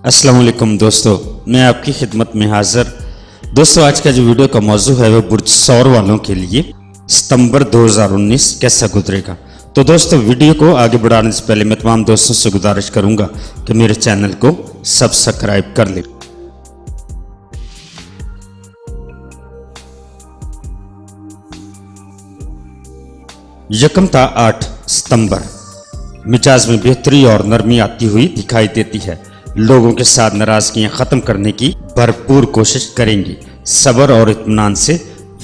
अस्सलाम वालेकुम दोस्तों, मैं आपकी खिदमत में हाजिर। दोस्तों, आज का जो वीडियो का मौजू है वो बुर्ज सौर वालों के लिए सितंबर 2019 कैसा गुजरेगा। तो दोस्तों, वीडियो को आगे बढ़ाने से पहले मैं तमाम दोस्तों से गुजारिश करूंगा कि मेरे चैनल को सब्सक्राइब कर लें। यकम था 8 सितंबर, मिजाज में बेहतरी और नरमी आती हुई दिखाई देती है। लोगों के साथ नाराजगियां खत्म करने की भरपूर कोशिश करेंगे। सब्र और इत्मीनान से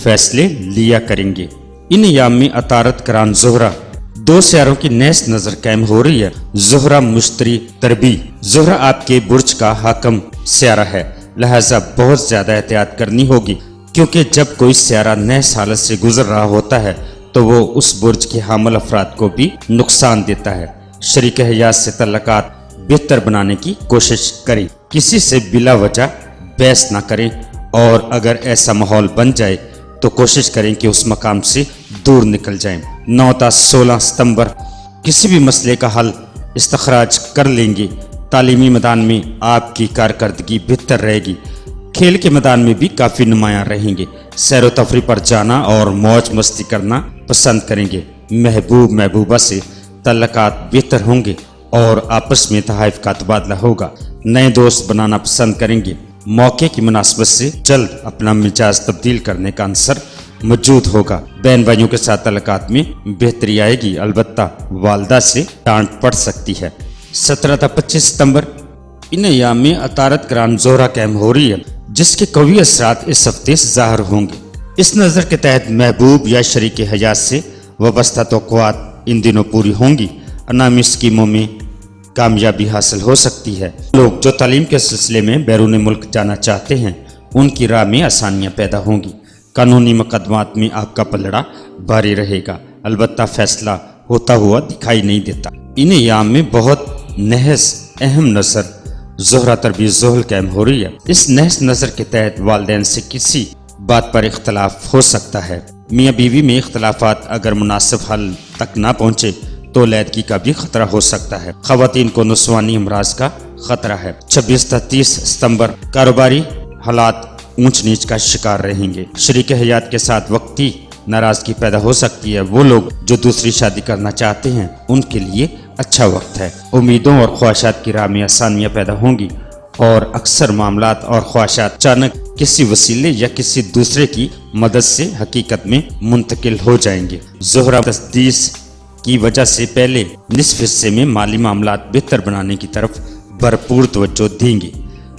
फैसले लिया करेंगे। इन याम में अतारत करान ज़ोहरा दो सियारों की नेस नजर कायम हो रही है। ज़ोहरा मुश्तरी तरबी। ज़ोहरा आपके बुर्ज का हाकम सियारा है, लिहाजा बहुत ज्यादा एहतियात करनी होगी, क्योंकि जब कोई सियारा नेस हालत से गुजर रहा होता है तो वो उस बुर्ज के हामिल अफराद को भी नुकसान देता है। शरीक हयात से तल्लकात बेहतर बनाने की कोशिश करें। किसी से बिला वजह बहस ना करें, और अगर ऐसा माहौल बन जाए तो कोशिश करें कि उस मकाम से दूर निकल जाएं। 9 था 16 सितंबर, किसी भी मसले का हल इस्तखराज कर लेंगे। तालीमी मैदान में आपकी कारकर्दगी बेहतर रहेगी। खेल के मैदान में भी काफ़ी नुमायां रहेंगे। सैर व तफरीह पर जाना और मौज मस्ती करना पसंद करेंगे। महबूबा से तल्लकात बेहतर होंगे और आपस में तहाइफ का तबादला होगा। नए दोस्त बनाना पसंद करेंगे। मौके की मुनासबत से जल्द अपना मिजाज तब्दील करने का अंसर मौजूद होगा। बहन भाइयों के साथ तल्लकात में बेहतरी आएगी, अलबत्ता वालदा से डांट पड़ सकती है। 17 था 25 सितंबर, इन अयाम में अतारत करान ज़ोहरा कायम हो रही है, जिसके कवी असरात इस हफ्ते ज़ाहिर होंगे। इस नज़र के तहत महबूब या शरीक हयात से वाबस्ता तौक़ुआत इन दिनों पूरी होंगी। अनामी स्कीमों में कामयाबी हासिल हो सकती है। लोग जो तालीम के सिलसिले में बैरून मुल्क जाना चाहते हैं, उनकी राह में आसानियाँ पैदा होंगी। कानूनी मुकदमात में आपका पलड़ा भारी रहेगा, अलबत्ता फैसला होता हुआ दिखाई नहीं देता। इन याम में बहुत नहस अहम नज़र ज़ोहरा तरबी ज़ोहल कायम हो रही है। इस नहस नज़र के तहत वालिदैन से किसी बात पर इख्तलाफ हो सकता है। मियाँ बीवी में इख्तलाफात अगर मुनासिब हल तक ना पहुँचे तो लैदगी का भी खतरा हो सकता है। ख़वातीन को नुस्वानी अमराज का खतरा है। 26 से 30 सितंबर, कारोबारी हालात ऊंच नीच का शिकार रहेंगे। शरीक हयात के साथ वक्ती नाराजगी पैदा हो सकती है। वो लोग जो दूसरी शादी करना चाहते हैं, उनके लिए अच्छा वक्त है। उम्मीदों और ख्वाहिशात की राह में आसानियाँ पैदा होंगी, और अक्सर मामलात और ख्वाहिशात अचानक किसी वसीले या किसी दूसरे की मदद से हकीकत में मुंतकिल हो जाएंगे। ज़ोहरा तस्दीस की वजह से पहले निसफ हिस्से में माली मामलात बेहतर बनाने की तरफ भरपूर तवज्जो देंगे,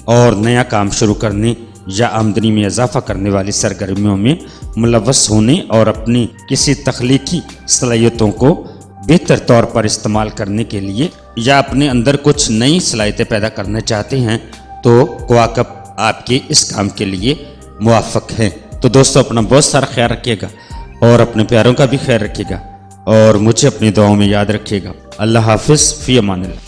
और नया काम शुरू करने या आमदनी में इजाफा करने वाली सरगर्मियों में मुलव्वस होने और अपनी किसी तख्लीकी सलाहियतों को बेहतर तौर पर इस्तेमाल करने के लिए या अपने अंदर कुछ नई सलाहियतें पैदा करना चाहते हैं तो कवाकब आपके इस काम के लिए मुवाफ़िक हैं। तो दोस्तों, अपना बहुत सारा ख्याल रखिएगा और अपने प्यारों का भी ख्याल रखिएगा, और मुझे अपनी दुआओं में याद रखिएगा। अल्लाह हाफिज़, फ़ी अमानिल्लाह।